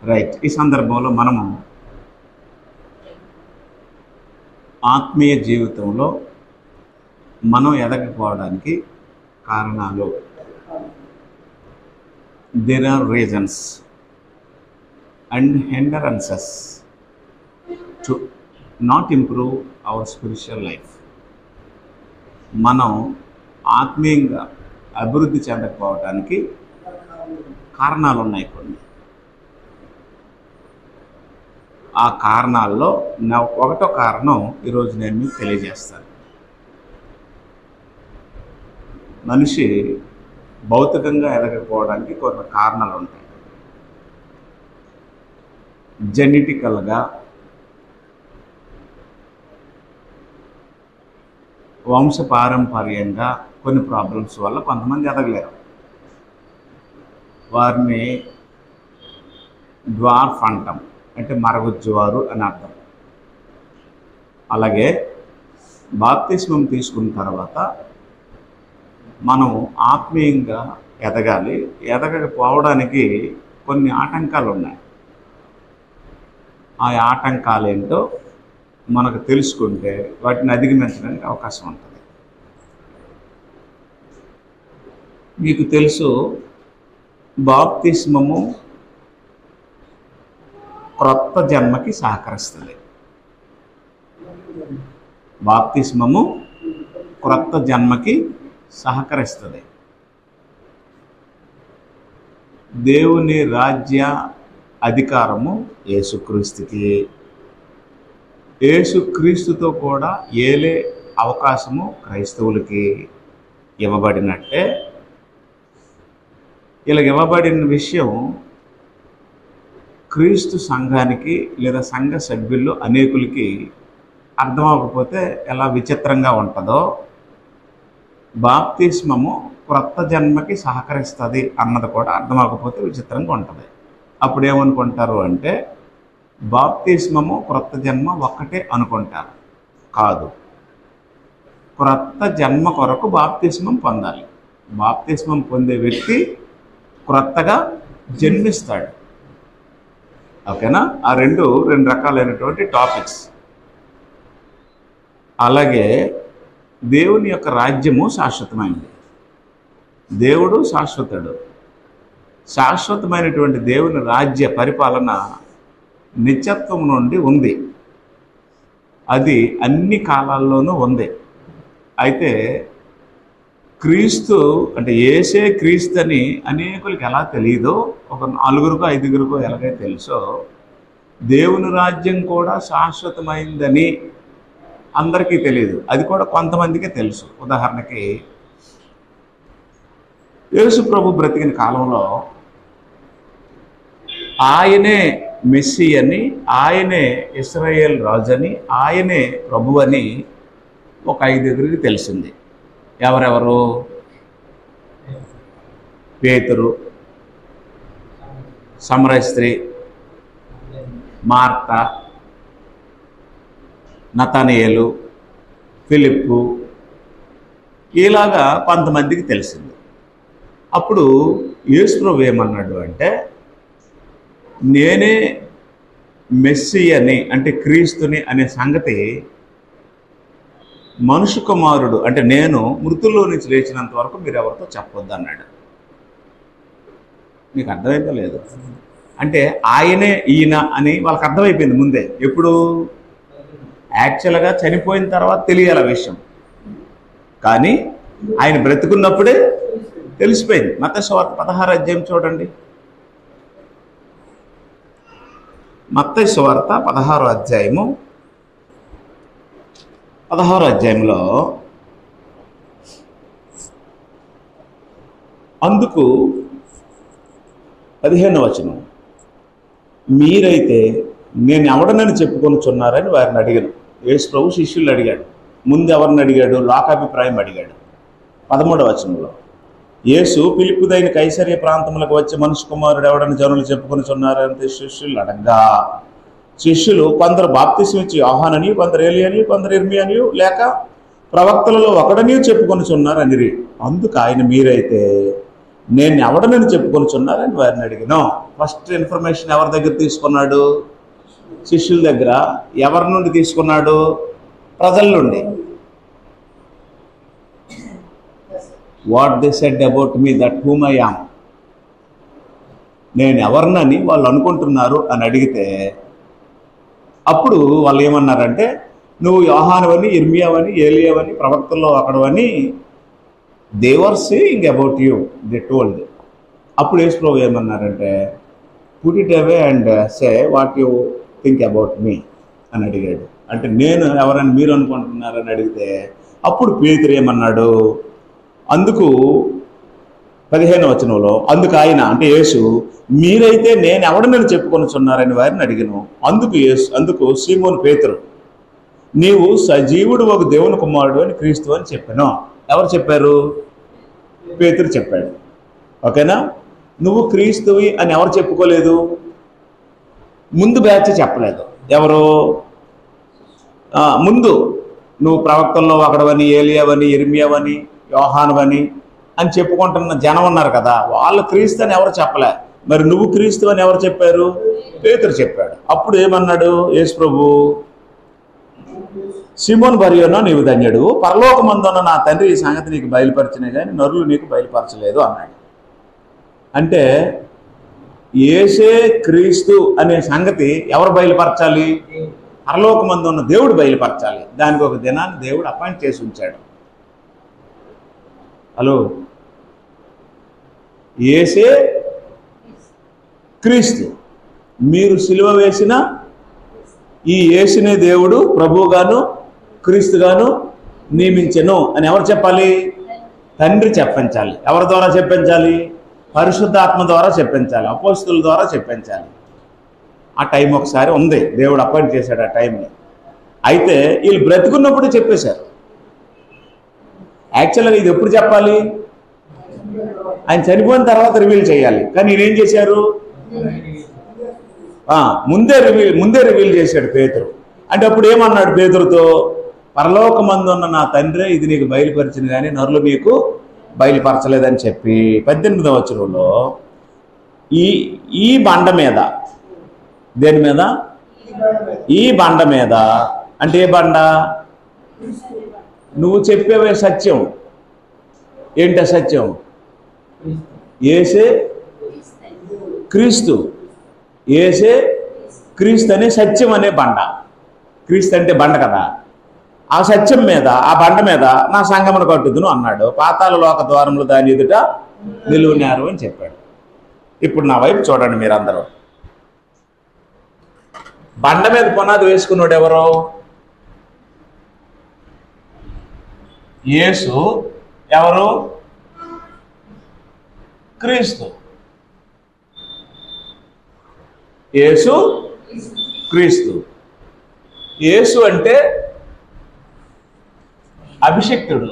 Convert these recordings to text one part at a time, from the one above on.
Right. ఈ సందర్భంలో మనము ఆత్మీయ జీవితంలో మనం ఎదగకపోవడానికి కారణాలు, there are reasons and hindrances to not improve our spiritual life. మనం ఆత్మీయంగా అభివృద్ధి చెందకపోవడానికి కారణాలు ఉన్నాయి కొన్ని. ఆ కారణాల్లో ఒకటో కారణం ఈరోజు నేను మీకు తెలియజేస్తాను. మనిషి భౌతికంగా ఎదగకపోవడానికి కొన్ని కారణాలు ఉంటాయి. జెనెటికల్గా, వంశపారంపర్యంగా కొన్ని ప్రాబ్లమ్స్ వల్ల కొంతమంది ఎదగలేరు. వారిని డ్వార్ఫ్ అంటాం, అంటే మరగుజ్జువారు అని అర్థం. అలాగే బాప్తిస్మం తీసుకున్న తర్వాత మనం ఆత్మీయంగా ఎదగాలి. ఎదగకపోవడానికి కొన్ని ఆటంకాలు ఉన్నాయి. ఆ ఆటంకాలు ఏంటో మనకు తెలుసుకుంటే వాటిని అధిగమించడానికి అవకాశం ఉంటుంది. మీకు తెలుసు, బాప్తిస్మము క్రొత్త జన్మకి సహకరిస్తుంది. బాప్తిస్మము క్రొత్త జన్మకి సహకరిస్తుంది. దేవుని రాజ్య అధికారము యేసుక్రీస్తుకి. యేసుక్రీస్తుతో కూడా ఏలే అవకాశము క్రైస్తవులకి ఇవ్వబడినట్టే, ఇలా ఇవ్వబడిన విషయం క్రీస్తు సంఘానికి లేదా సంఘ సభ్యుల్లో అనేకులకి అర్థం అవ్వకపోతే ఎలా విచిత్రంగా ఉంటుందో, బాప్తిస్మము క్రొత్త జన్మకి సహకరిస్తుంది అన్నది కూడా అర్థం అవ్వకపోతే విచిత్రంగా ఉంటుంది. అప్పుడు ఏమనుకుంటారు అంటే బాప్తిస్మము క్రొత్త జన్మ ఒక్కటే అనుకుంటారు. కాదు, క్రొత్త జన్మ కొరకు బాప్తిస్మం పొందాలి. బాప్తిస్మం పొందే వ్యక్తి క్రొత్తగా జన్మిస్తాడు. ఓకేనా? ఆ రెండు రకాలైనటువంటి టాపిక్స్. అలాగే దేవుని యొక్క రాజ్యము శాశ్వతమైనది. దేవుడు శాశ్వతుడు. శాశ్వతమైనటువంటి దేవుని రాజ్య పరిపాలన నిత్యత్వం నుండి ఉంది. అది అన్ని కాలాల్లోనూ ఉంది. అయితే క్రీస్తు అంటే యేసే క్రీస్తు అని అనేకులకి ఎలా తెలియదో, ఒక 4గురికో 5గురికో ఎలాగైతే తెలుసో, దేవుని రాజ్యం కూడా శాశ్వతమైందని అందరికీ తెలియదు. అది కూడా కొంతమందికే తెలుసు. ఉదాహరణకి యేసు ప్రభు బ్రతికిన కాలంలో ఆయనే మెస్సీ అని, ఆయనే ఇశ్రాయేల్ రాజు అని, ఆయనే ప్రభు అని ఒక 5గురికి తెలిసింది. ఎవరెవరు? పేతురు, సమరయ స్త్రీ, మార్త, నతనయేలు, ఫిలిప్పు, ఇలాగా కొంతమందికి తెలిసింది. అప్పుడు యేసు ప్రభు ఏమన్నాడు అంటే, నేనే మెస్సీ అని, అంటే క్రీస్తుని అనే సంగతి మనుష్య కుమారుడు అంటే నేను మృతుల్లో నుంచి లేచినంత వరకు మీరు ఎవరితో చెప్పొద్దు అన్నాడు. మీకు అర్థమైందో లేదు? అంటే ఆయనే ఈయన అని వాళ్ళకి అర్థమైపోయింది ముందే. ఎప్పుడు? యాక్చువల్గా చనిపోయిన తర్వాత తెలియాలి విషయం, కానీ ఆయన బ్రతుకున్నప్పుడే తెలిసిపోయింది. మత్తయి సువార్త 16వ అధ్యాయం చూడండి. మత్తయి సువార్త 16వ అధ్యాయము 16వ అధ్యాయంలో అందుకు 15వ వచనం, మీరైతే నేను ఎవడనని చెప్పుకొనుచున్నారని వారిని అడిగాను. యేసు ప్రభు శిష్యులు అడిగాడు. ముందు ఎవరిని అడిగాడు? లోకాభిప్రాయం అడిగాడు. 13వ వచనంలో యేసు ఫిలిప్పుదైన కైసరియా ప్రాంతములకు వచ్చి మనుష్య కుమారుడు ఎవడని జనులు చెప్పుకొనుచున్నారంటే శిష్యులు అడగ్గా, శిష్యులు కొందరు బాప్తిస్మం ఇచ్చి యోహానని, కొందరు ఏలియాని, కొందరు ఇర్మియాని, లేక ప్రవక్తలలో ఒకడని చెప్పుకొనుచున్నారు అనిరి. అందుకు ఆయన, మీరైతే నేను ఎవడనని చెప్పుకొనిచున్నారని వారిని అడిగాను. ఫస్ట్ ఇన్ఫర్మేషన్ ఎవరి దగ్గర తీసుకున్నాడు? శిష్యుల దగ్గర. ఎవరి నుండి తీసుకున్నాడు? ప్రజల నుండి. What they said about me that whom I am. నేను ఎవరినని వాళ్ళు అనుకుంటున్నారు అని అడిగితే అప్పుడు వాళ్ళు ఏమన్నారంటే, నువ్వు యోహానువని, ఇర్మియావని, ఏలియావని, ప్రవక్తల్లో ఒకడవని they were saying about you, they told. అప్పుడు యేసు ప్రభువు ఏమన్నారంటే, put it away and say what you think about me అని అడిగాడు. అంటే నేను ఎవరని మీరు అనుకుంటున్నారని అడిగితే అప్పుడు పేతురు ఏమన్నాడు? అందుకు 15వ వచనంలో, అందుకు ఆయన అంటే యేసు, మీరైతే నేను ఎవడనని చెప్పుకొనిచున్నారని వారిని అడిగాను. అందుకు సీమోను పేతురు, నీవు సజీవుడు ఒక దేవుని కుమారుడు అని క్రీస్తు అని చెప్పాను. ఎవరు చెప్పారు? పేతురు చెప్పాడు. ఓకేనా? నువ్వు క్రీస్తువి అని ఎవరు చెప్పుకోలేదు? ముందు బ్యాచ్ చెప్పలేదు. ఎవరు? ముందు నువ్వు ప్రవక్తల్లో ఒకడవని, ఏలియావని, ఇర్మియావని, యోహానువని అని చెప్పుకుంటున్న జనం ఉన్నారు కదా, వాళ్ళు క్రీస్తు అని ఎవరు చెప్పలే. మరి నువ్వు క్రీస్తు అని ఎవరు చెప్పారు? పేతురు చెప్పాడు. అప్పుడు ఏమన్నాడు యేసు ప్రభు? సిమోన్ బర్యోనో నీవు ధన్యుడు, పరలోకమందున్న నా తండ్రి ఈ సంగతి నీకు బయలుపరిచినే కానీ నరులు నీకు బయలుపరచలేదు అన్నాడు. అంటే యేసే క్రీస్తు అనే సంగతి ఎవరు బయలుపరచాలి? పరలోకమందున్న దేవుడు బయలుపరచాలి. దానికి ఒక దినాన్ని దేవుడు అపాయింట్ చేసి ఉంచాడు. హలో, యేసే క్రీస్తు. మీరు సిలువ వేసిన ఈ యేసునే దేవుడు ప్రభువుగాను క్రీస్తుగాను నియమించెను అని ఎవరు చెప్పాలి? తండ్రి చెప్పించాలి. ఎవరి ద్వారా చెప్పించాలి? పరిశుద్ధాత్మ ద్వారా చెప్పించాలి, అపోస్తుల ద్వారా చెప్పించాలి. ఆ టైం ఒకసారి ఉంది, దేవుడు అపాయింట్ చేశాడు ఆ టైంని. అయితే వీళ్ళు బ్రతుకున్నప్పుడు చెప్పేశారు. యాక్చువల్గా ఇది ఎప్పుడు చెప్పాలి? ఆయన చనిపోయిన తర్వాత రివీల్ చేయాలి. కానీ ఈయనేం చేశారు? ముందే రివీల్ చేశాడు పేతురు. అంటే అప్పుడు ఏమన్నాడు పేతురుతో? పరలోకమందున్న నా తండ్రే ఇది నీకు బయలుపరిచింది కానీ నరులు మీకు బయలుపరచలేదని చెప్పి 18వ వచనంలో ఈ బండ మీద, దేని మీద? ఈ బండ మీద. అంటే ఏ బండ? నువ్వు చెప్పేవే సత్యం. ఏంటి సత్యం? యేసే క్రీస్తు. యేసే క్రీస్తు అనే సత్యం అనే బండ. క్రీస్తు అంటే బండ కదా. ఆ సత్యం మీద, ఆ బండ మీద నా సంగమను కట్టుదును అన్నాడు. పాతాళ లోక ద్వారములు దాని ఎదుట నిలువునారు అని చెప్పాడు. ఇప్పుడు నా వైపు చూడండి మీరందరూ. బండ మీద పునాది వేసుకున్నాడు ఎవరు? యేసు. ఎవరు? క్రీస్తు. యేసు క్రీస్తు. యేసు అంటే అభిషిక్తుడు,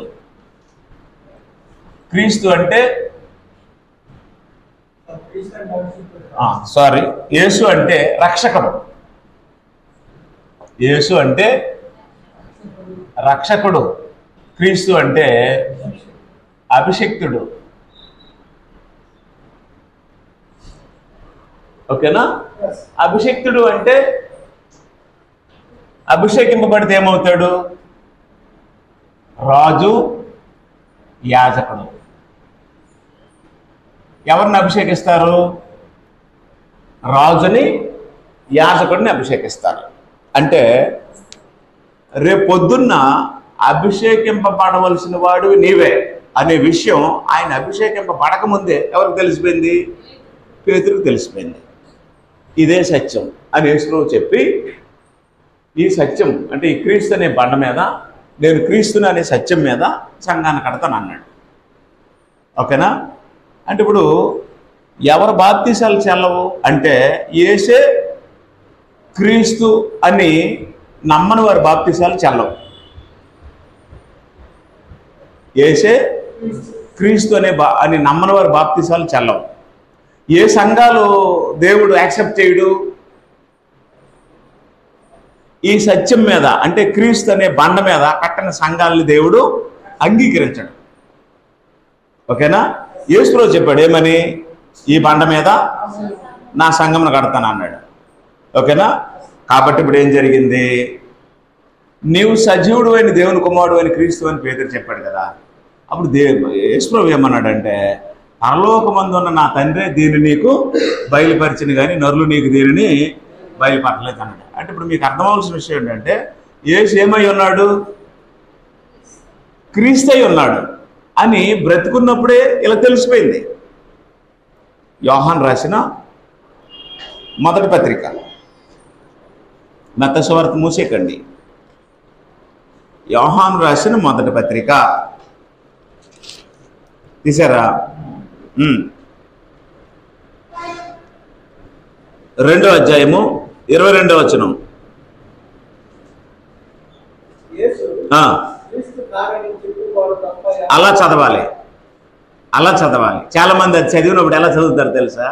క్రీస్తు అంటే యేసు అంటే రక్షకుడు. యేసు అంటే రక్షకుడు, క్రీస్తు అంటే అభిషిక్తుడు. ఓకేనా? అభిషిక్తుడు అంటే అభిషేకింపబడితే ఏమవుతాడు? రాజు, యాజకుడు. ఎవరిని అభిషేకిస్తారు? రాజుని, యాజకుడిని అభిషేకిస్తారు. అంటే రేపు పొద్దున్న అభిషేకింపబడవలసిన వాడు నీవే అనే విషయం ఆయన అభిషేకింపబడకముందే ఎవరికి తెలిసిపోయింది? పేతురుకు తెలిసిపోయింది. ఇదే సత్యం అని యేసు చెప్పి, ఈ సత్యం అంటే ఈ క్రీస్తు అనే బండ మీద, నేను క్రీస్తుని అనే సత్యం మీద సంఘాన్ని కడతాను అన్నాడు. ఓకేనా? అంటే ఇప్పుడు ఎవరు బాప్తీసాలు చెల్లవు అంటే యేసే క్రీస్తు అని నమ్మని వారి బాప్తీసాలు చెల్లవు. యేసే క్రీస్తు అని నమ్మని వారి బాప్తీసాలు చెల్లవు. ఏ సంఘాలు దేవుడు యాక్సెప్ట్ చేయడు? ఈ సత్యం మీద అంటే క్రీస్తు అనే బండ మీద కట్టిన సంఘాలని దేవుడు అంగీకరించడు. ఓకేనా? యేసుప్రభు చెప్పాడు ఏమని, ఈ బండ మీద నా సంఘమును కడతాను అన్నాడు. ఓకేనా? కాబట్టి ఇప్పుడు ఏం జరిగింది, నీవు సజీవుడు అయిన దేవుని కుమారుడు అని క్రీస్తు అని పేతురు చెప్పాడు కదా. అప్పుడు యేసుప్రభు ఏమన్నాడంటే, పరలోకమందున్న నా తండ్రే దీన్ని నీకు బయలుపరిచింది కానీ నరులు నీకు దీనిని బయలుపరచలేదు అన్నాడు. అంటే ఇప్పుడు మీకు అర్థమవలసిన విషయం ఏంటంటే, యేసు ఏమై ఉన్నాడు, క్రీస్తు అయి ఉన్నాడు అని బ్రతుకున్నప్పుడే ఇలా తెలిసిపోయింది. యోహాను రాసిన మొదటి పత్రిక, మత్తయి సువార్త మూసేకండి, యోహాను రాసిన మొదటి పత్రిక తీసారా? 2వ అధ్యాయము 22వ వచనం. అలా చదవాలి, అలా చదవాలి. చాలా మంది అది చదివినప్పుడు ఎలా చదువుతారు తెలుసా,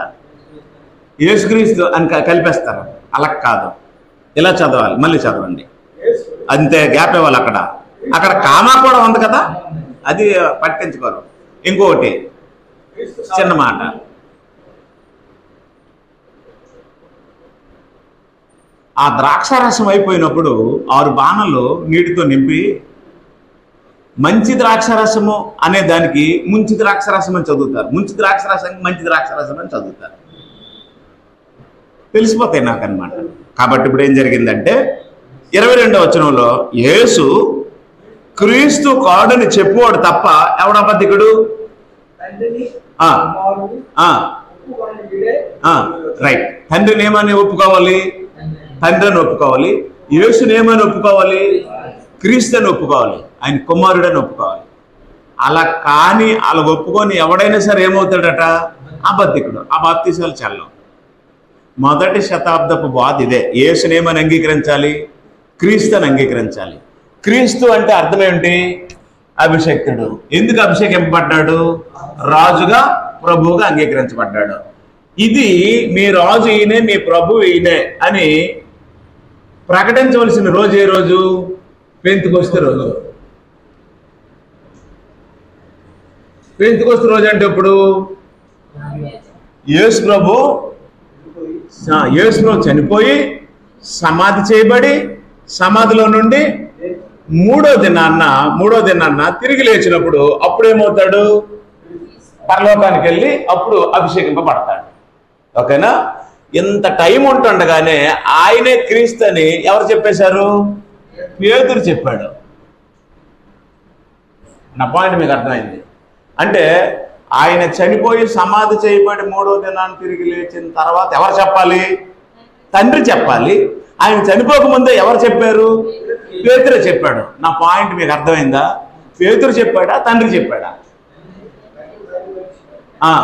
యేసుక్రీస్తు అని కలిపేస్తారు. అలా కాదు, ఇలా చదవాలి. మళ్ళీ చదవండి, అంతే. గ్యాప్ ఇవ్వాలి. అక్కడ కామా కూడా ఉంది కదా, అది పట్టించుకోరు. ఇంకొకటి చిన్న మాట, ఆ ద్రాక్షారసం అయిపోయినప్పుడు 6 బాణలు నీటితో నింపి మంచి ద్రాక్షారసము అనే దానికి ముంచి ద్రాక్షారసం అని చదువుతారు, ముంచి ద్రాక్షారసానికి మంచి ద్రాక్షారసం అని చదువుతారు. తెలిసిపోతాయి నాకు అన్నమాట. కాబట్టి ఇప్పుడు ఏం జరిగిందంటే 22వ వచనంలో యేసు క్రీస్తు కాడని చెప్పువాడు తప్ప ఎవడ అబద్ధికుడు? రైట్. తండ్రిని ఏమని ఒప్పుకోవాలి? తండ్రిని ఒప్పుకోవాలి. యేసుని ఏమని ఒప్పుకోవాలి? క్రీస్తుని ఒప్పుకోవాలి, ఆయన కుమారుడని ఒప్పుకోవాలి. అలా కానీ అలా ఒప్పుకొని ఎవడైనా సరే ఏమవుతాడట? అబద్ధికుడు. ఆ బాప్తీసాలు చల్లం. మొదటి శతాబ్దపు బాధ ఇదే. యేసుని ఏమని అంగీకరించాలి? క్రీస్తుని అంగీకరించాలి. క్రీస్తు అంటే అర్థం ఏంటి? అభిషేక్తుడు. ఎందుకు అభిషేకింపబడ్డాడు? రాజుగా, ప్రభువుగా అంగీకరించబడ్డాడు. ఇది మీ రాజు ఈయనే, మీ ప్రభు ఈయనే అని ప్రకటించవలసిన రోజు ఏ రోజు? పెంతెకొస్తు రోజు. పెంతెకొస్తు రోజు అంటే ఇప్పుడు యేసు ప్రభు చనిపోయి సమాధి చేయబడి సమాధిలో నుండి మూడో దినాన్న తిరిగి లేచినప్పుడు అప్పుడు ఏమవుతాడు? పరలోకానికి వెళ్ళి అప్పుడు అభిషేకింపబడతాడు. ఓకేనా? ఇంత టైం ఉంటుండగానే ఆయనే క్రీస్తు అని ఎవరు చెప్పేశారు? పేతురు చెప్పాడు. నా పాయింట్ మీకు అర్థమైంది. అంటే ఆయన చనిపోయి సమాధి చేయబడి మూడో దినాన్ని తిరిగి లేచిన తర్వాత ఎవరు చెప్పాలి? తండ్రి చెప్పాలి. ఆయన చనిపోకముందే ఎవరు చెప్పారు? పేతురు చెప్పాడు. నా పాయింట్ మీకు అర్థమైందా? పేతురు చెప్పాడా, తండ్రి చెప్పాడా?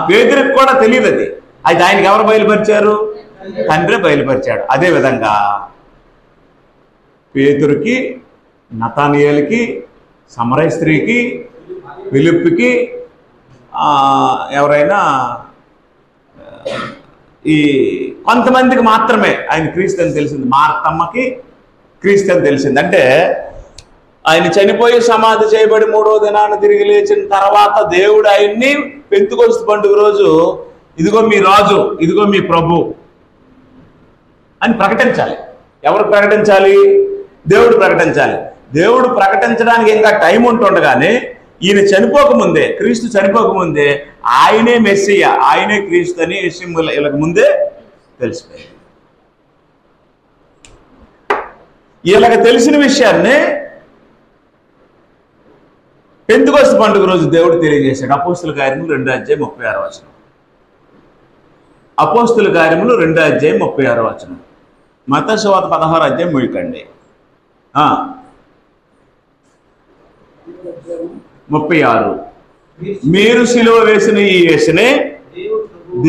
పేతురికి కూడా తెలియదు అది. అయితే ఆయనకి ఎవరు బయలుపరిచారు? తండ్రి బయలుపరిచాడు. అదేవిధంగా పేతురుకి, నతానియేలుకి, సమరయ స్త్రీకి, ఫిలిప్పుకి, ఎవరైనా ఈ కొంతమందికి మాత్రమే ఆయన క్రీస్తు అని తెలిసింది. మార్తమ్మకి క్రీస్తు అని తెలిసింది. అంటే ఆయన చనిపోయి సమాధి చేయబడి మూడో దినాన్ని తిరిగి లేచిన తర్వాత దేవుడు ఆయన్ని పెంతెకొస్తు పండుగ రోజు ఇదిగో మీ రాజు, ఇదిగో మీ ప్రభు అని ప్రకటించాలి. ఎవరు ప్రకటించాలి? దేవుడు ప్రకటించాలి. దేవుడు ప్రకటించడానికి ఇంకా టైం ఉంటుండగానే ఈయన చనిపోకముందే, క్రీస్తు చనిపోకముందే ఆయనే మెస్సియా, ఆయనే క్రీస్తు అని వీళ్ళకి ముందే తెలిసిపోయింది. వీళ్ళకి తెలిసిన విషయాన్ని పెంతెకొస్తు పండుగ రోజు దేవుడు తెలియజేశాడు. అపోస్తుల కార్యములు 2వ అధ్యాయం 36వ వచనం. అపోస్తుల కార్యములు 2వ అధ్యాయం 36వ వచనం. మత్తయి సువార్త 16వ అధ్యాయం ముయ్యకండి. 36. మీరు సిలువ వేసిన ఈ యేసునే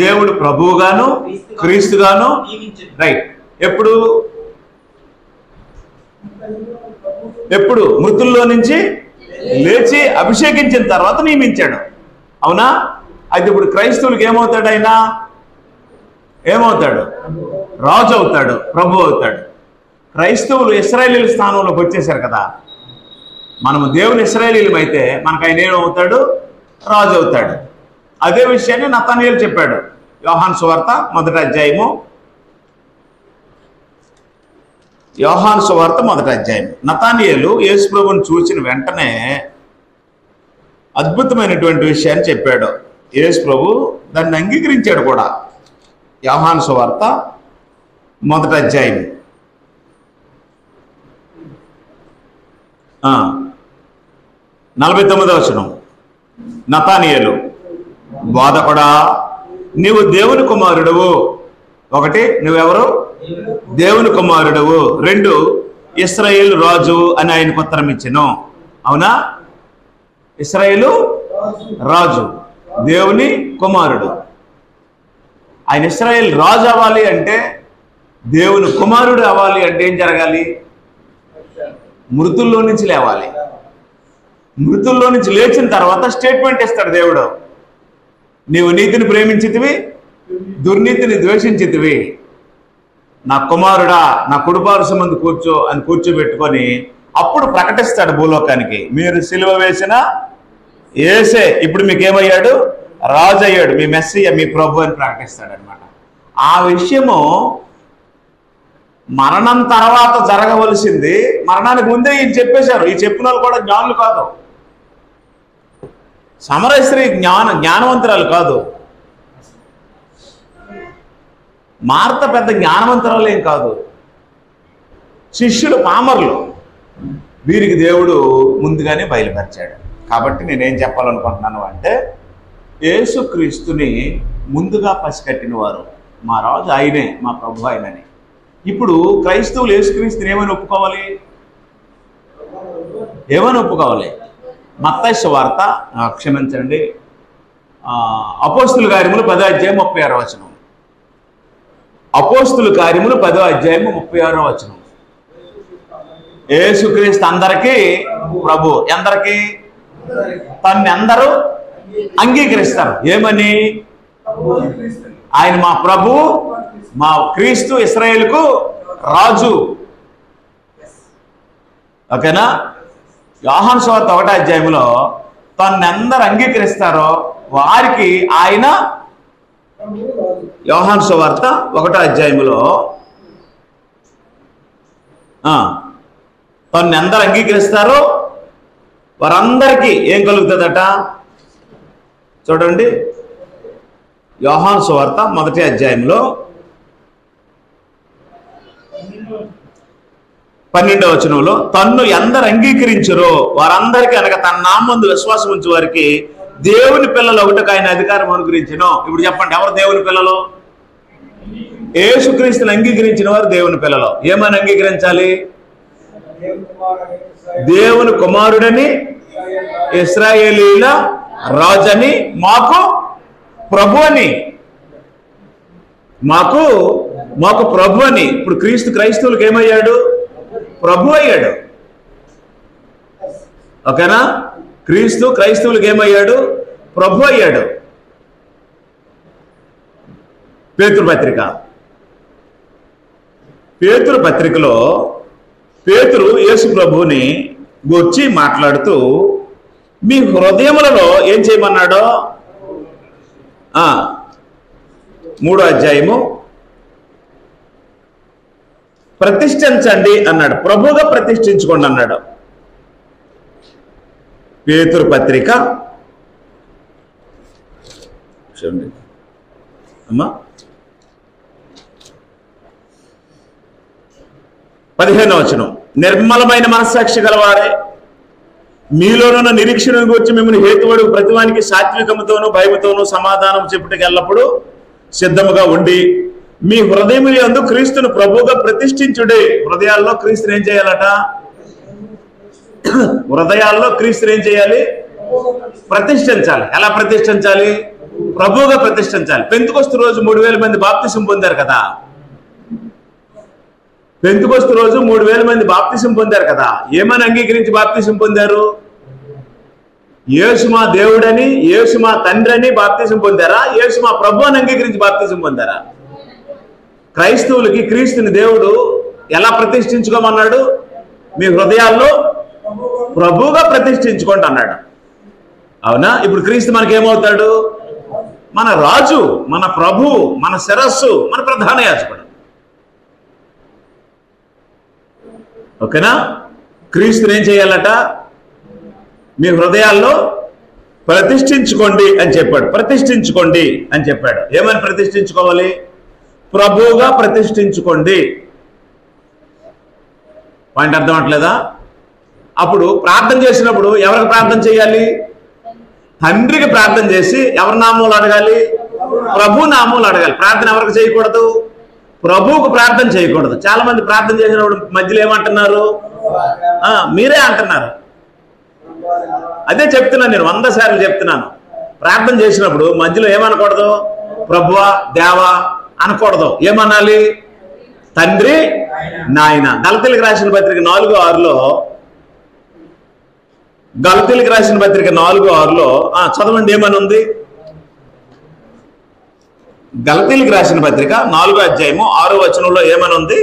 దేవుడు ప్రభువుగాను క్రీస్తుగాను. రైట్. ఎప్పుడు మృతుల్లో నుంచి లేచి అభిషేకించిన తర్వాత నియమించాడు. అవునా? అయితే ఇప్పుడు క్రైస్తవులకు ఏమవుతాడు? ఆయన ఏమవుతాడు? రాజు అవుతాడు, ప్రభు అవుతాడు. క్రైస్తవులు ఇశ్రాయేలీల స్థానంలోకి వచ్చేసారు కదా. మనము దేవుని ఇశ్రాయేలీలం అయితే మనకు ఆయన ఏమవుతాడు? రాజు అవుతాడు. అదే విషయాన్ని నతనయేలు చెప్పాడు. యోహాను సువార్త మొదటి అధ్యాయము, యోహాను సువార్త మొదటి అధ్యాయం. నతనయేలు యేసు ప్రభువుని చూసిన వెంటనే అద్భుతమైనటువంటి విషయాన్ని చెప్పాడు. యేసు ప్రభు దాన్ని అంగీకరించాడు కూడా. యోహాను సువార్త మొదటి అధ్యాయం 49వ వచనం. నతనయేలు, బోధకుడా, నీవు దేవుని కుమారుడవు. 1, నువ్వెవరు? దేవుని కుమారుడవు. 2, ఇశ్రాయేలు రాజు అని ఆయనకు ఉత్తరం ఇచ్చెను. అవునా? ఇశ్రాయేలు రాజు, దేవుని కుమారుడు. ఆయన ఇశ్రాయేల్ రాజు అవ్వాలి అంటే, దేవుని కుమారుడు అవ్వాలి అంటే ఏం జరగాలి? మృతుల్లో నుంచి లేవాలి. మృతుల్లో నుంచి లేచిన తర్వాత స్టేట్మెంట్ ఇస్తాడు దేవుడు. నీవు నీతిని ప్రేమించితివి, దుర్నీతిని ద్వేషించితివి. నా కుమారుడా, నా కుడిపార్శ్వం ముందు కూర్చో అని కూర్చోబెట్టుకొని అప్పుడు ప్రకటిస్తాడు భూలోకానికి, మీరు సిలువ వేసిన యేసే ఇప్పుడు మీకేమయ్యాడు? రాజు అయ్యాడు, మీ మెస్సియ, మీ ప్రభు అని ప్రకటిస్తాడు అనమాట. ఆ విషయము మరణం తర్వాత జరగవలసింది మరణానికి ముందే ఈయన చెప్పేశారు. ఈ చెప్పిన వాళ్ళు కూడా జ్ఞానులు కాదు, సమరస్త్రీ జ్ఞానవంతురాలు కాదు, మార్త పెద్ద జ్ఞానవంతురాలు ఏం కాదు, శిష్యులు పామరులు. వీరికి దేవుడు ముందుగానే బయలుపరిచాడు. కాబట్టి నేనేం చెప్పాలనుకుంటున్నాను అంటే, యేసుక్రీస్తుని ముందుగా పసికట్టిన వారు మా రాజు ఆయనే, మా ప్రభు ఆయనని. ఇప్పుడు క్రైస్తవులు యేసుక్రీస్తుని ఏమని ఒప్పుకోవాలి? ఏమని ఒప్పుకోవాలి? మత్తయి సువార్త, క్షమించండి, అపోస్తుల కార్యములు 10వ అధ్యాయం 36వ వచనం. అపోస్తుల కార్యములు 10వ అధ్యాయం 36వ వచనం. యేసుక్రీస్తు అందరికీ ప్రభు. ఎందరికీ? తన్ని అందరూ అంగీకరిస్తారు. ఏమని? ఆయన మా ప్రభు, మా క్రీస్తు, ఇశ్రాయేలుకు రాజు. ఓకేనా? యోహాను సువార్త 1వ అధ్యాయంలో తన్ని అందరు అంగీకరిస్తారో వారికి ఆయన, యోహాను సువార్త 1వ అధ్యాయంలో తన్ని అందరు అంగీకరిస్తారో వారందరికీ ఏం కలుగుతుందట? చూడండి, యోహాను సువార్త 1వ అధ్యాయంలో 12వ వచనంలో, తన్ను ఎందరు అంగీకరించరో వారందరికీ, అనగా తన నామందు విశ్వాసం ఉంచే వారికి దేవుని పిల్లలు ఒకటికి ఆయన అధికారం అనుగ్రహించెను. ఇప్పుడు చెప్పండి, ఎవరు దేవుని పిల్లలు? యేసుక్రీస్తుని అంగీకరించిన వారు దేవుని పిల్లలు. ఏమని అంగీకరించాలి? దేవుని కుమారుడని, ఇశ్రాయేలీల రాజని, మాకు ప్రభు అని. మాకు ప్రభు అని. ఇప్పుడు క్రీస్తు క్రైస్తవులకు ఏమయ్యాడు? ప్రభు అయ్యాడు. ఓకేనా? క్రీస్తు క్రైస్తవులకు ఏమయ్యాడు? ప్రభు అయ్యాడు. పేతురు పత్రికలో పేతురు యేసు ప్రభువుని గూర్చి మాట్లాడుతూ మీ హృదయములలో ఏం చేయమన్నాడో 3వ అధ్యాయము ప్రతిష్ఠించండి అన్నాడు. ప్రభువుగా ప్రతిష్ఠించుకోండి అన్నాడు. పేతురు పత్రిక అమ్మా 15వ వచనం. నిర్మలమైన మనస్సాక్షి గలవారే మీలోనున్న నిరీక్షణ గురించి మిమ్మల్ని హేతువుడు ప్రతివానికి సాత్వికముతోనూ భయముతోనూ సమాధానం చెప్పుటకు ఎల్లప్పుడూ సిద్ధముగా ఉండి మీ హృదయముల యందు క్రీస్తును ప్రభువుగా ప్రతిష్ఠించుడే. హృదయాల్లో క్రీస్తుని ఏం చేయాలట? హృదయాల్లో క్రీస్తుని ఏం చేయాలి? ప్రతిష్ఠించాలి. ఎలా ప్రతిష్ఠించాలి? ప్రభువుగా ప్రతిష్ఠించాలి. పెంతెకొస్తు రోజు 3000 మంది బాప్తిసం పొందారు కదా. పెంతెకొస్తు రోజు 3000 మంది బాప్తిసం పొందారు కదా. ఏమని అంగీకరించి బాప్తిసం పొందారు? యేసు మా దేవుడని, యేసు మా తండ్రి అని బాప్తిసం పొందారా? యేసు మా ప్రభు అని అంగీకరించి బాప్తిసం పొందారా? క్రైస్తవులకి క్రీస్తుని దేవుడు ఎలా ప్రతిష్ఠించుకోమన్నాడు? మీ హృదయాల్లో ప్రభువుగా ప్రతిష్ఠించుకోండి అన్నాడు. అవునా? ఇప్పుడు క్రీస్తు మనకేమవుతాడు? మన రాజు, మన ప్రభు, మన శిరస్సు, మన ప్రధాన యాజకుడు. ఓకేనా? క్రీస్తుని ఏం చేయాలట? మీ హృదయాల్లో ప్రతిష్ఠించుకోండి అని చెప్పాడు. ప్రతిష్ఠించుకోండి అని చెప్పాడు. ఏమని ప్రతిష్ఠించుకోవాలి? ప్రభువుగా ప్రతిష్ఠించుకోండి. పాయింట్ అర్థం అవట్లేదా? అప్పుడు ప్రార్థన చేసినప్పుడు ఎవరికి ప్రార్థన చేయాలి? తండ్రికి ప్రార్థన చేసి ఎవరి నామములు అడగాలి? ప్రభు నామములు అడగాలి. ప్రార్థన ఎవరికి చేయకూడదు? ప్రభువుకు ప్రార్థన చేయకూడదు. చాలా మంది ప్రార్థన చేసినప్పుడు మధ్యలో ఏమంటున్నారు? మీరే అంటున్నారు. అదే చెప్తున్నాను, నేను 100 సార్లు చెప్తున్నాను. ప్రార్థన చేసినప్పుడు మధ్యలో ఏమనకూడదు? ప్రభువా, దేవా అనకూడదు. ఏమనాలి? తండ్రి, నాయన. గలతీలకు రాసిన పత్రిక 4:6లో, గలతీలకు రాసిన పత్రిక 4:6లో చదవండి ఏమని ఉంది? గలతీలకు రాసిన పత్రిక 4వ అధ్యాయము 6వ వచనంలో ఏమని ఉంది?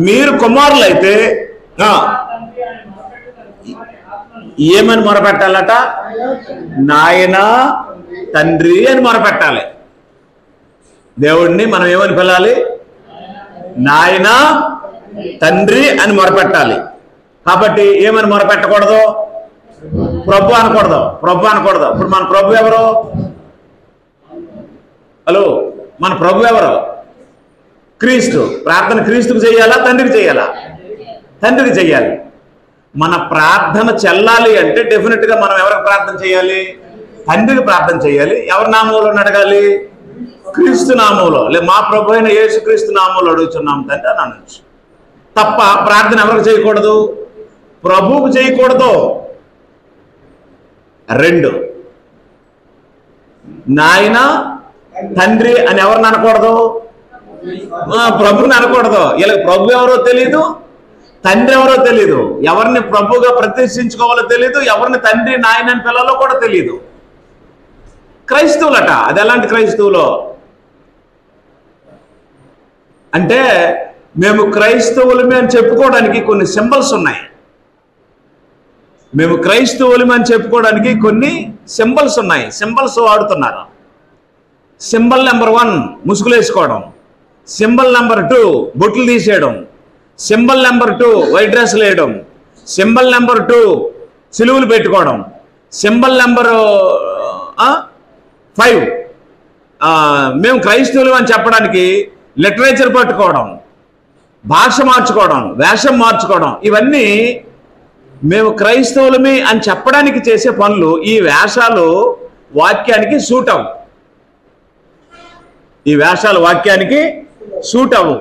మీరు కుమారులైతే ఏమని మొరపెట్టాలట? నాయన, తండ్రి అని మొరపెట్టాలి. దేవుడిని మనం ఏమని పిలాలి? నాయన, తండ్రి అని మొరపెట్టాలి. కాబట్టి ఏమని మొరపెట్టకూడదు? ప్రభు అనకూడదు. ప్రభు అనకూడదు. ఇప్పుడు మన ప్రభు ఎవరు? హలో, మన ప్రభు ఎవరు? క్రీస్తు. ప్రార్థన క్రీస్తుకు చేయాలా, తండ్రికి చేయాలా? తండ్రికి చేయాలి. మన ప్రార్థన చెల్లాలి అంటే డెఫినెట్గా మనం ఎవరికి ప్రార్థన చేయాలి? తండ్రికి ప్రార్థన చేయాలి. ఎవరి నామంలో అడగాలి? క్రీస్తు నామంలో. లే, మా ప్రభు అయిన యేసు క్రీస్తు నామంలో అడుగుతున్నాం తండ్రి అని అనొచ్చు తప్ప ప్రార్థన ఎవరికి చేయకూడదు? ప్రభువుకు చేయకూడదు. 2, నాయన, తండ్రి అని ఎవరిని అనకూడదు? ప్రభుని అనకూడదు. వీళ్ళకి ప్రభు ఎవరో తెలీదు, తండ్రి ఎవరో తెలీదు. ఎవరిని ప్రభుగా ప్రతిష్ఠించుకోవాలో తెలీదు, ఎవరిని తండ్రి, నాయన అని పిల్లలో కూడా తెలీదు. క్రైస్తవులట. అది ఎలాంటి క్రైస్తవులో అంటే, మేము క్రైస్తవులమే అని చెప్పుకోవడానికి కొన్ని సింబల్స్ ఉన్నాయి. మేము క్రైస్తవులమే అని చెప్పుకోవడానికి కొన్ని సింబల్స్ ఉన్నాయి. సింబల్స్ వాడుతున్నారు. సింబల్ నెంబర్ 1 ముసుగులు వేసుకోవడం. సింబల్ నెంబర్ 2 బొట్లు తీసేయడం. సింబల్ నెంబర్ 2 వైట్ డ్రెస్లు వేయడం. సింబల్ నెంబర్ 2 సిలువులు పెట్టుకోవడం. సింబల్ నెంబర్ 5 మేము క్రైస్తవులు అని చెప్పడానికి లిటరేచర్ పట్టుకోవడం, భాష మార్చుకోవడం, వేషం మార్చుకోవడం. ఇవన్నీ మేము క్రైస్తవులమే అని చెప్పడానికి చేసే పనులు. ఈ వేషాలు వాక్యానికి సూట్ అవ్వు. ఈ వేషాలు వాక్యానికి సూట్ అవ్వు.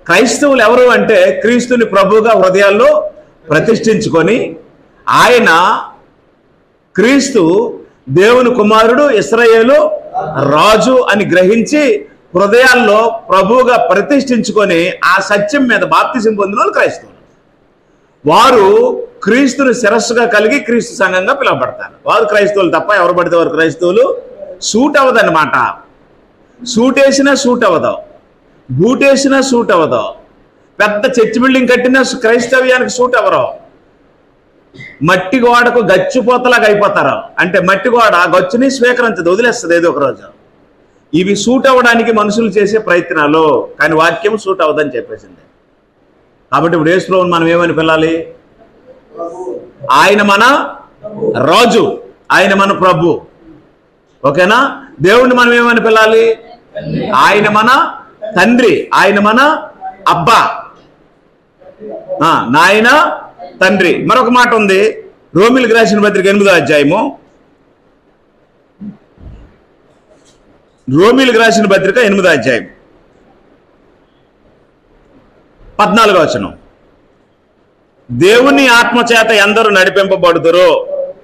క్రైస్తవులు ఎవరు అంటే క్రీస్తుని ప్రభువుగా హృదయాల్లో ప్రతిష్ఠించుకొని, ఆయన క్రీస్తు దేవుని కుమారుడు, ఇశ్రాయేలు రాజు అని గ్రహించి హృదయాల్లో ప్రభువుగా ప్రతిష్ఠించుకొని ఆ సత్యం మీద బాప్తిసం పొందిన వాళ్ళు క్రైస్తవులు. వారు క్రీస్తుని శిరస్సుగా కలిగి క్రీస్తు సంఘంగా పిలువబడతారు. వారు క్రైస్తవులు తప్ప ఎవరు పడితే వారు క్రైస్తవులు. సూట్ అవ్వదన్నమాట. సూట్ వేసినా సూట్ అవ్వదు, బూట్ వేసినా సూట్ అవ్వదు. పెద్ద చర్చి బిల్డింగ్ కట్టినా క్రైస్తవ్యానికి సూట్ అవ్వరు. మట్టి గోడకు గచ్చిపోతలాగా అయిపోతారు. అంటే మట్టి గోడ గచ్చుని స్వీకరించదు, వదిలేస్తుంది ఏదో ఒక రోజు. ఇవి సూట్ అవ్వడానికి మనుషులు చేసే ప్రయత్నాలు, కానీ వాక్యం సూట్ అవ్వదని చెప్పేసింది. కాబట్టి ఇప్పుడు యేసు ప్రభువుని మనం ఏమని పిలాలి? ఆయన మన రాజు, ఆయన మన ప్రభు. ఓకేనా? దేవుణ్ణి మనం ఏమని పిలాలి? ఆయన మన తండ్రి, ఆయన మన అబ్బా, నాయన, తండ్రి. మరొక మాట ఉంది, రోమిలకు రాసిన పత్రిక 8వ అధ్యాయము, రోమిలకు రాసిన పత్రిక 8వ అధ్యాయం 14వ వచనం. దేవుని ఆత్మచేత ఎందరూ నడిపింపబడుదురో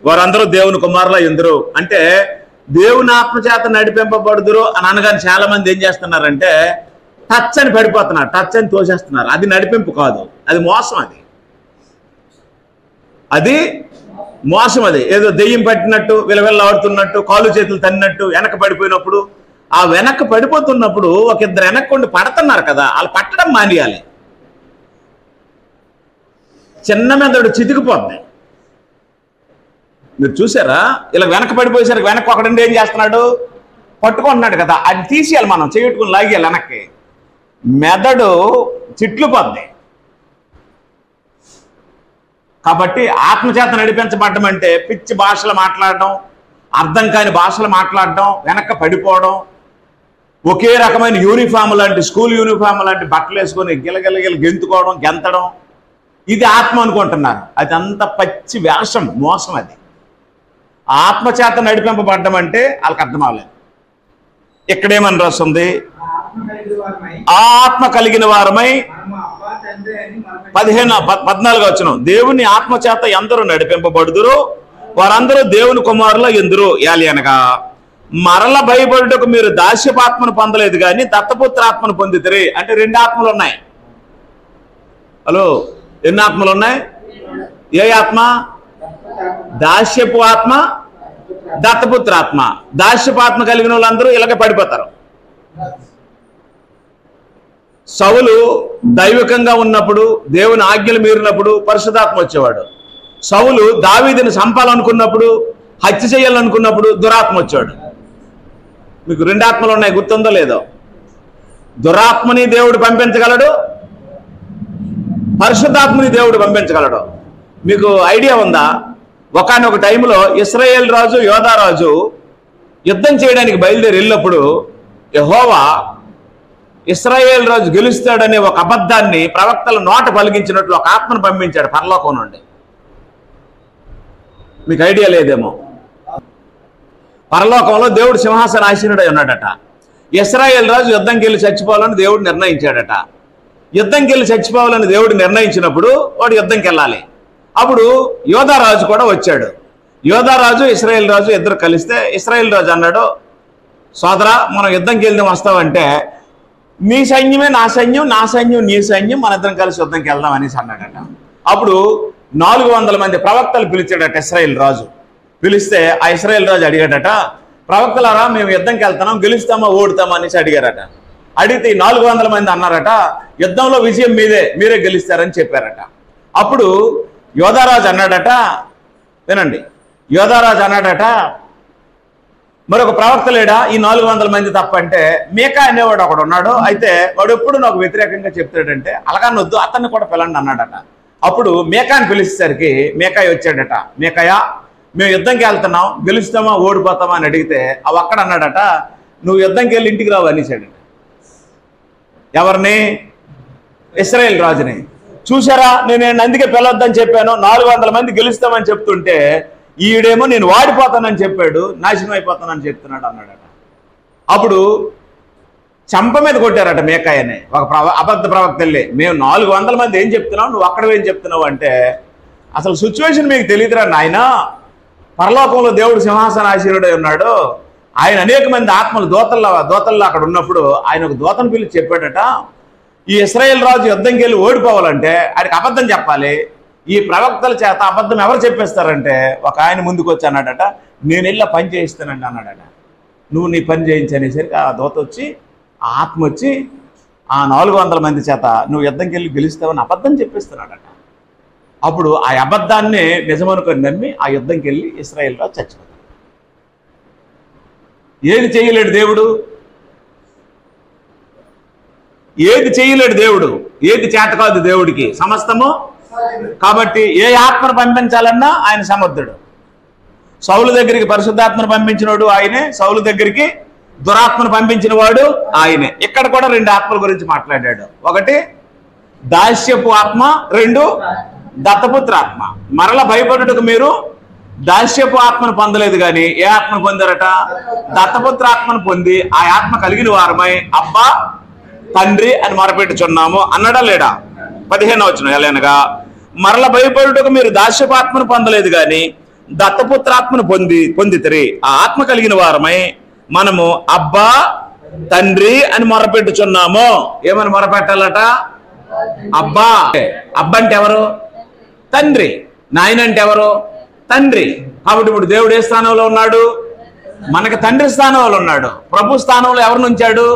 వారందరూ దేవుని కుమారుల ఎందురు. అంటే దేవుని ఆత్మచేత నడిపింపబడుదురో అని అనగానే చాలా మంది ఏం చేస్తున్నారంటే టచ్ అని పడిపోతున్నారు, టచ్ అని తోసేస్తున్నారు. అది నడిపింపు కాదు, అది మోసం. అది మోసం. అది ఏదో దెయ్యం పట్టినట్టు, విలవిల్లాడుతున్నట్టు, కాళ్ళు చేతులు తన్నట్టు వెనక పడిపోయినప్పుడు, ఆ వెనక్కి పడిపోతున్నప్పుడు ఒక ఇద్దరు వెనక్కుండి పడుతున్నారు కదా, వాళ్ళు పట్టడం మానేయాలి. చిన్న మెదడు చితికిపోద్ది. మీరు చూసారా? ఇలా వెనక పడిపోయేసరికి వెనక్కి ఒకడండి ఏం చేస్తున్నాడు, పట్టుకుంటున్నాడు కదా, అది తీసేయాలి, మనం చేయట్టుకుని లాగేయాలి వెనక్కి. మెదడు చిట్లు పొద్ది. కాబట్టి ఆత్మచేత నడిపించబడ్డం అంటే పిచ్చి భాషలు మాట్లాడడం, అర్థం కాని భాషలు మాట్లాడడం, వెనక్కి పడిపోవడం, ఒకే రకమైన యూనిఫామ్ లాంటి స్కూల్ యూనిఫామ్ లాంటి బట్టలు వేసుకొని గిలగిలగిల గెంతుకోవడం, గెంతడం, ఇది ఆత్మ అనుకుంటున్నారు. అది అంత పచ్చి వేషం, మోసం. అది ఆత్మచేత నడిపింపబడ్డం అంటే వాళ్ళకి అర్థం అవ్వలేదు. ఇక్కడేమని రాస్తుంది, ఆత్మ కలిగిన వారమై 14వ వచనం, దేవుని ఆత్మచేత ఎందరూ నడిపింపబడుదురు వారందరూ దేవుని కుమారులు ఎందురు యాలి అనగా, మరల భయపడుటకు మీరు దాస్యపాత్మను పొందలేదు కానీ దత్తపుత్రాత్మను పొందితిరి. అంటే 2 ఆత్మలు ఉన్నాయి. హలో, ఎన్ని ఆత్మలు ఉన్నాయి? ఏ ఆత్మ? దాస్యపు ఆత్మ, దత్తపుత్రాత్మ. దాస్యపాత్మ కలిగిన వాళ్ళందరూ ఇలాగే పడిపోతారు. సౌలు దైవికంగా ఉన్నప్పుడు, దేవుని ఆజ్ఞలు మీరినప్పుడు పరిశుద్ధాత్మ వచ్చేవాడు. సౌలు దావీదుని చంపాలనుకున్నప్పుడు, హత్య చేయాలనుకున్నప్పుడు దురాత్మ వచ్చాడు. మీకు 2 ఆత్మలు ఉన్నాయి, గుర్తుందో లేదో? దురాత్మని దేవుడు పంపించగలడు, పరిశుద్ధాత్మని దేవుడు పంపించగలడు. మీకు ఐడియా ఉందా? ఒకానొక టైంలో ఇశ్రాయేల్ రాజు యోధారాజు యుద్ధం చేయడానికి బయలుదేరి వెళ్ళినప్పుడు యెహోవా ఇశ్రాయేల్ రాజు గెలుస్తాడనే ఒక అబద్ధాన్ని ప్రవక్తల నోట పలికించినట్లు ఒక ఆత్మను పంపించాడు పరలోకం నుండి. మీకు ఐడియా లేదేమో. పరలోకంలో దేవుడు సింహాసనాసీనుడై ఉన్నాడట. ఇశ్రాయేల్ రాజు యుద్ధంకి వెళ్ళి చచ్చిపోవాలని దేవుడు నిర్ణయించాడట. యుద్ధంకి వెళ్ళి చచ్చిపోవాలని దేవుడు నిర్ణయించినప్పుడు వాడు యుద్ధంకి వెళ్ళాలి. అప్పుడు యోధారాజు కూడా వచ్చాడు. యోధారాజు ఇశ్రాయేల్ రాజు ఇద్దరు కలిస్తే ఇశ్రాయేల్ రాజు అన్నాడు, సోదరా మనం యుద్ధంకి వెళ్దాం వస్తావంటే, నీ సైన్యమే నా సైన్యం, నా సైన్యం నీ సైన్యం, మన ఇద్దరం కలిసి యుద్ధంకి వెళ్దాం అనేసి అన్నాడట. అప్పుడు 400 మంది ప్రవక్తలు పిలిచాడట ఇశ్రాయేల్ రాజు. పిలిస్తే ఆ ఇశ్రాయేల్ రాజు అడిగాడట, ప్రవక్తలారా మేము యుద్ధంకి వెళ్తున్నాం, గెలుస్తామా ఓడుతామా అనేసి అడిగారట. అడిగితే 400 మంది అన్నారట, యుద్ధంలో విజయం మీరే గెలుస్తారని చెప్పారట. అప్పుడు యోధారాజు అన్నాడట, వినండి, యోధారాజు అన్నాడట, మరొక ప్రవక్త లేడా ఈ 400 మంది తప్ప అంటే, మీకా అనేవాడు ఒకడు ఉన్నాడు, అయితే వాడు ఎప్పుడు నాకు వ్యతిరేకంగా చెప్తాడంటే అలాగనొద్దు, అతన్ని కూడా పిలండి అన్నాడట. అప్పుడు మీకాని పిలిచేసరికి మీకాయ వచ్చాడట. మీకాయ మేము యుద్ధంకి వెళ్తున్నాం, గెలుస్తామా ఓడిపోతామా అని అడిగితే అవి అక్కడ అన్నాడట, నువ్వు యుద్ధంకి వెళ్ళి ఇంటికి రావు అనేసాడట. ఎవరిని? ఇశ్రాయేల్ రాజుని. చూసారా, నేను అందుకే పిలవద్దని చెప్పాను, 400 మంది గెలుస్తామని చెప్తుంటే ఈడేమో నేను వాడిపోతానని చెప్పాడు, నాశనం అయిపోతానని చెప్తున్నాడు అన్నాడట. అప్పుడు చంప మీద కొట్టారట మేకాయని. ఒక అబద్ధ ప్రవక్త వెళ్ళి, మేము 400 మంది ఏం చెప్తున్నావు, నువ్వు అక్కడ ఏం చెప్తున్నావు అంటే, అసలు సిచ్యువేషన్ మీకు తెలియదురా నాయన, పరలోకంలో దేవుడు సింహాసనాసీనుడై ఉన్నాడు, ఆయన అనేక మంది ఆత్మలు దోతల్లో అక్కడ ఉన్నప్పుడు ఆయన ఒక దోతను పిలిచి చెప్పాడట, ఈ ఇశ్రాయేల్ రాజు యుద్ధంకి వెళ్ళి ఓడిపోవాలంటే ఆయనకి అబద్ధం చెప్పాలి. ఈ ప్రవక్తల చేత అబద్ధం ఎవరు చెప్పేస్తారంటే, ఒక ఆయన ముందుకు వచ్చి అన్నాడట, నేను వెళ్ళి పని చేయిస్తానండి అన్నాడట. నువ్వు నీ పని చేయించనేసరికి ఆ దోత వచ్చి, ఆ ఆత్మ వచ్చి ఆ 400 మంది చేత నువ్వు యుద్ధంకి వెళ్ళి గెలుస్తావని అబద్ధం చెప్పేస్తున్నాడట. అప్పుడు ఆ అబద్ధాన్ని నిజమనుకొని నమ్మి ఆ యుద్ధంకి వెళ్ళి ఇశ్రాయేల్ రాజు చచ్చిపోతాడు. ఏది చేయలేడు దేవుడు, ఏది చేయలేడు దేవుడు, ఏది చేత కాదు దేవుడికి, సమస్తము. కాబట్టి ఏ ఆత్మను పంపించాలన్నా ఆయన సమర్థుడు. సౌలు దగ్గరికి పరిశుద్ధాత్మను పంపించినవాడు ఆయనే, సౌలు దగ్గరికి దురాత్మను పంపించిన వాడు ఆయనే. ఇక్కడ కూడా 2 ఆత్మల గురించి మాట్లాడాడు. ఒకటి దాస్యపు ఆత్మ, 2 దత్తపుత్ర ఆత్మ. మరల భయపడుటకు మీరు దాస్యపు ఆత్మను పొందలేదు కానీ ఏ ఆత్మను పొందారట? దత్తపుత్ర ఆత్మను పొంది ఆ ఆత్మ కలిగిన వారమై అబ్బా తండ్రి అని మొరపెట్టుచున్నాము అన్నాడా లేడా? 15వ వచనం ఎలానగా, మరల భయపడుటకు మీరు దాస్యపాత్మను పొందలేదు కానీ దత్తపుత్రాత్మను పొందితిరి. ఆ ఆత్మ కలిగిన వారమై మనము అబ్బా తండ్రి అని మొరపెట్టుచున్నాము. ఏమని మొరపెట్టాలట? అబ్బా. అబ్బా అంటే ఎవరు? తండ్రి. నాయన అంటే ఎవరు? తండ్రి. కాబట్టి ఇప్పుడు దేవుడు ఏ స్థానంలో ఉన్నాడు? మనకి తండ్రి స్థానంలో ఉన్నాడు. ప్రభు స్థానంలో ఎవరిని ఉంచాడు?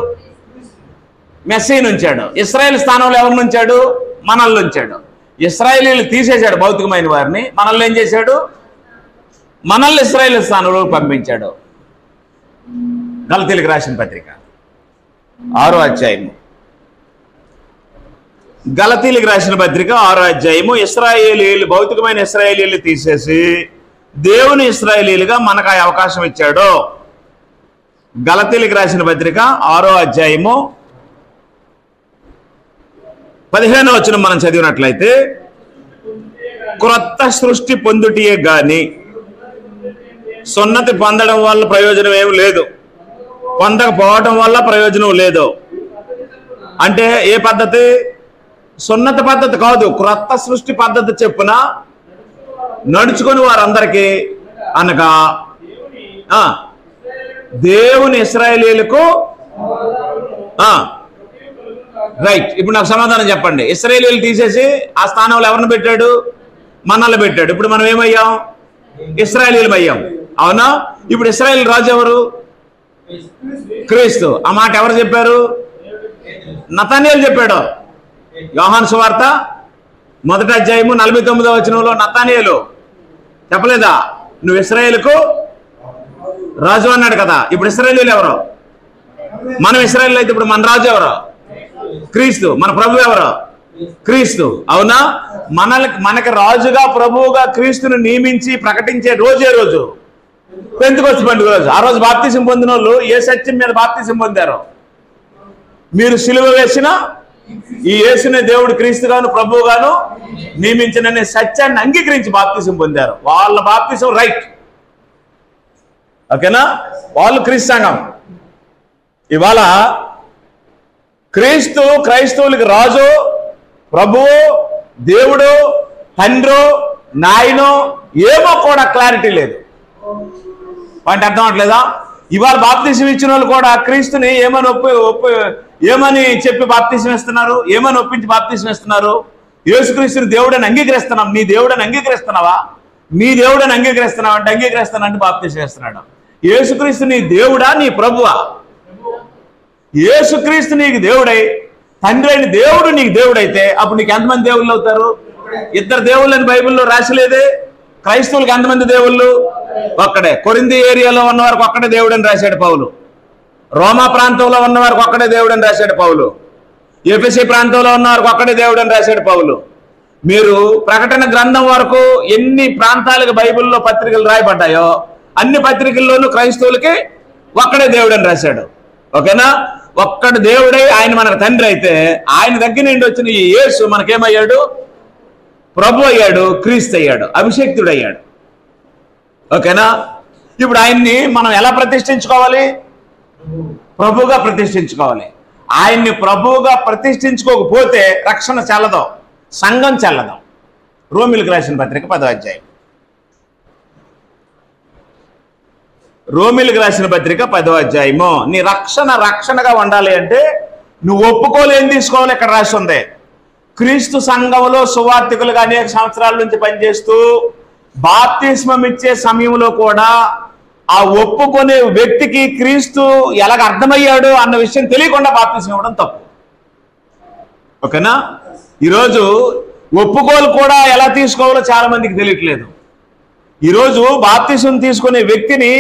మెస్సీని ఉంచాడు. ఇశ్రాయేల్ స్థానంలో ఎవరిని ఉంచాడు? మనల్ని ఉంచాడు. ఇశ్రాయేలీలు తీసేశాడు భౌతికమైన వారిని, మనల్ని ఏం చేశాడు? మనల్ని ఇశ్రాయేలు స్థానంలోకి పంపించాడు. గలతీయులకు రాసిన పత్రిక 6వ అధ్యాయము. గలతీయులకు రాసిన పత్రిక 6వ అధ్యాయము. ఇశ్రాయేలీయులు, భౌతికమైన ఇశ్రాయేలీయులు తీసేసి దేవుని ఇశ్రాయేలీయులుగా మనకు ఆ అవకాశం ఇచ్చాడు. గలతీయులకు రాసిన పత్రిక 6వ అధ్యాయము 15వ వచనం మనం చదివినట్లయితే, క్రొత్త సృష్టి పొందుటియే గాని సున్నతి పొందడం వల్ల ప్రయోజనం ఏమి లేదు, పొందకపోవడం వల్ల ప్రయోజనం లేదు. అంటే ఏ పద్ధతి? సున్నతి పద్ధతి కాదు, క్రొత్త సృష్టి పద్ధతి చెప్పున నడుచుకొని వారందరికీ అనగా దేవుని ఇశ్రాయేలీయులకు. రైట్, ఇప్పుడు నాకు సమాధానం చెప్పండి. ఇశ్రాయేలీయులు తీసేసి ఆ స్థానంలో ఎవరిని పెట్టాడు? మనల్ని పెట్టాడు. ఇప్పుడు మనం ఏమయ్యాం? ఇశ్రాయేలీయులు అయ్యాం, అవునా? ఇప్పుడు ఇశ్రాయేల్ రాజు ఎవరు? క్రీస్తు. ఆ మాట ఎవరు చెప్పారు? నతనయేలు చెప్పాడు. యోహాను సువార్త 1వ అధ్యాయము 49వ వచనంలో నతనయేలు చెప్పలేదా, నువ్వు ఇశ్రాయేలుకు రాజు అన్నాడు కదా. ఇప్పుడు ఇశ్రాయేలీయులు ఎవరు? మనం ఇశ్రాయేలు అయితే ఇప్పుడు మన రాజు ఎవరు? క్రీస్తు. మన ప్రభు ఎవరు? క్రీస్తు, అవునా? మనకి రాజుగా ప్రభువుగా క్రీస్తుని నియమించి ప్రకటించే రోజే రోజు పెంతెకొస్తు పండుగ రోజు. ఆ రోజు బాప్తిసం పొందిన వాళ్ళు ఏ సత్యం మీద బాప్తిసం పొందారో, మీరు సిలువ వేసిన ఈ యేసుని దేవుడు క్రీస్తుగాను ప్రభువుగాను నియమించిన సత్యాన్ని అంగీకరించి బాప్తిసం పొందారు. వాళ్ళ బాప్తిసం రైట్, ఓకేనా? వాళ్ళు క్రీస్తు సంఘం. ఇవాళ క్రీస్తు క్రైస్తవులకి రాజు, ప్రభువు, దేవుడు, తండ్రి, నాయను ఏమో కూడా క్లారిటీ లేదు. పాయింట్ అర్థం అవట్లేదా? ఇవాళ బాప్తిసం ఇచ్చిన వాళ్ళు కూడా క్రీస్తుని ఏమని చెప్పి బాప్తిసం ఇస్తున్నారు, ఏమని ఒప్పించి బాప్తిసం ఇస్తున్నారు? యేసుక్రీస్తుని దేవుడని అంగీకరిస్తున్నాం. నీ దేవుడని అంగీకరిస్తున్నావా? నీ దేవుడని అంగీకరిస్తున్నావు అంటే అంగీకరిస్తానంటే బాప్తిసం ఇస్తున్నాడు. యేసుక్రీస్తు నీ దేవుడా, నీ ప్రభువా? యేసుక్రీస్తు నీకు దేవుడై, తండ్రి అయిన దేవుడు నీకు దేవుడైతే అప్పుడు నీకు ఎంతమంది దేవుళ్ళు అవుతారు? 2 దేవుళ్ళని బైబిల్లో రాసలేదే. క్రైస్తవులకు ఎంతమంది దేవుళ్ళు? ఒక్కడే. కొరింథీ ఏరియాలో ఉన్న వారికి ఒక్కడే దేవుడు అని రాశాడు పౌలు. రోమా ప్రాంతంలో ఉన్న వారికి ఒక్కడే దేవుడు అని రాశాడు పౌలు. ఎఫెసీ ప్రాంతంలో ఉన్న వారికి ఒక్కడే దేవుడు అని రాశాడు పౌలు. మీరు ప్రకటన గ్రంథం వరకు ఎన్ని ప్రాంతాలకు బైబిల్లో పత్రికలు రాయబడ్డాయో అన్ని పత్రికల్లోనూ క్రైస్తవులకి ఒక్కడే దేవుడు అని రాశాడు, ఓకేనా? ఒక్కడు దేవుడై ఆయన మనకు తండ్రి అయితే ఆయన దగ్గర నుండి వచ్చిన ఈ యేసు మనకేమయ్యాడు? ప్రభు అయ్యాడు, క్రీస్తు అయ్యాడు, అభిషేక్తుడు అయ్యాడు, ఓకేనా? ఇప్పుడు ఆయన్ని మనం ఎలా ప్రతిష్ఠించుకోవాలి? ప్రభువుగా ప్రతిష్ఠించుకోవాలి. ఆయన్ని ప్రభువుగా ప్రతిష్ఠించుకోకపోతే రక్షణ చెల్లదు, సంఘం చెల్లదు. రోమిలకు రాసిన పత్రిక 10వ అధ్యాయం. రోమిలకు రాసిన పత్రిక 10వ అధ్యాయము. నీ రక్షణగా ఉండాలి అంటే నువ్వు ఒప్పుకోలేని తీసుకోవాలి. ఇక్కడ రాసి ఉంది, క్రీస్తు సంఘంలో సువార్థికులుగా అనేక సంవత్సరాల నుంచి పనిచేస్తూ బాప్తిస్మం ఇచ్చే సమయంలో కూడా ఆ ఒప్పుకునే వ్యక్తికి క్రీస్తు ఎలాగ అర్థమయ్యాడు అన్న విషయం తెలియకుండా బాప్తిస్మం ఇవ్వడం తప్పు, ఓకేనా? ఈరోజు ఒప్పుకోలు కూడా ఎలా తీసుకోవాలో చాలా మందికి తెలియట్లేదు. ఈరోజు బాప్తిస్మం తీసుకునే వ్యక్తిని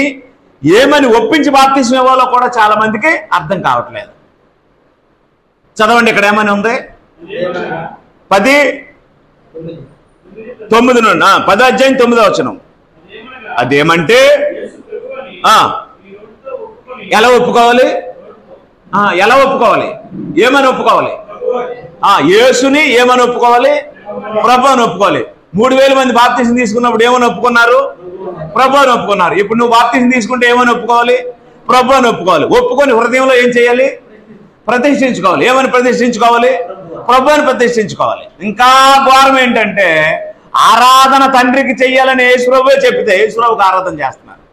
ఏమని ఒప్పించి బాప్తిస్మం ఇవ్వాలో కూడా చాలా మందికి అర్థం కావట్లేదు. చదవండి, ఇక్కడ ఏమని ఉంది? 10:9 నుండి 10వ అధ్యాయం 9వ వచనం. అదేమంటే ఎలా ఒప్పుకోవాలి? ఎలా ఒప్పుకోవాలి? ఏమని ఒప్పుకోవాలి? యేసుని ఏమని ఒప్పుకోవాలి? ప్రభు అని ఒప్పుకోవాలి. 3000 మంది బాప్తిసం తీసుకున్నప్పుడు ఏమని ఒప్పుకున్నారు? ప్రభు అని ఒప్పుకున్నారు. ఇప్పుడు నువ్వు బాప్తిసం తీసుకుంటే ఏమని ఒప్పుకోవాలి? ప్రభు అని ఒప్పుకోవాలి. ఒప్పుకొని హృదయంలో ఏం చేయాలి? ప్రతిష్ఠించుకోవాలి. ఏమని ప్రతిష్ఠించుకోవాలి? ప్రభు అని ప్రతిష్ఠించుకోవాలి. ఇంకా ఘోరం ఏంటంటే ఆరాధన తండ్రికి చెయ్యాలని యేసుప్రభువే చెప్తే యేసుప్రభుకి ఆరాధన చేస్తున్నారు.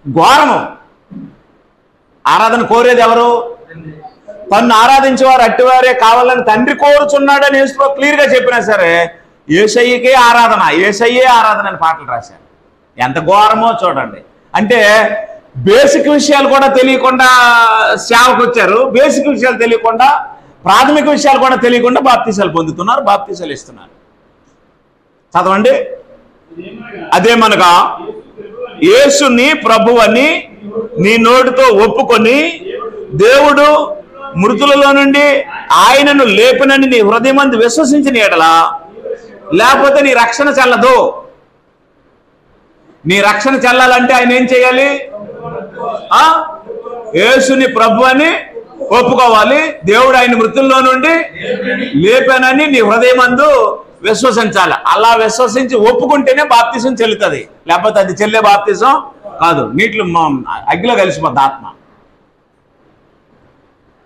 ఘోరము. ఆరాధన కోరేది ఎవరు? తన్ను ఆరాధించేవారు అట్టివారే కావాలని తండ్రి కోరుచున్నాడని యేసుప్రభు క్లియర్గా చెప్పినా సరే యేసయ్యకే ఆరాధన, యేసయ్యే ఆరాధన అని పాటలు రాశారు. ఎంత ఘోరమో చూడండి. అంటే బేసిక్ విషయాలు కూడా తెలియకుండా సేవకు వచ్చారు, బేసిక్ విషయాలు తెలియకుండా, ప్రాథమిక విషయాలు కూడా తెలియకుండా బాప్తీసాలు పొందుతున్నారు, బాప్తీసాలు ఇస్తున్నారు. చదవండి అదేమనగా యేసుని ప్రభు అని నీ నోటితో ఒప్పుకొని దేవుడు మృతులలో నుండి ఆయనను లేపినని నీ హృదయమందు విశ్వసించిన ఎడలా లేకపోతే నీ రక్షణ చెల్లదు. నీ రక్షణ చెల్లాలంటే ఆయన ఏం చేయాలి? యేసుని ప్రభు అని ఒప్పుకోవాలి. దేవుడు ఆయన మృతుల్లో నుండి లేపానని నీ హృదయమందు విశ్వసించాలి. అలా విశ్వసించి ఒప్పుకుంటేనే బాప్తిసం చెల్లుతుంది, లేకపోతే అది చెల్లే బాప్తిసం కాదు. నీటిలో అగ్గిలో కలిసిపోద్ది ఆత్మ.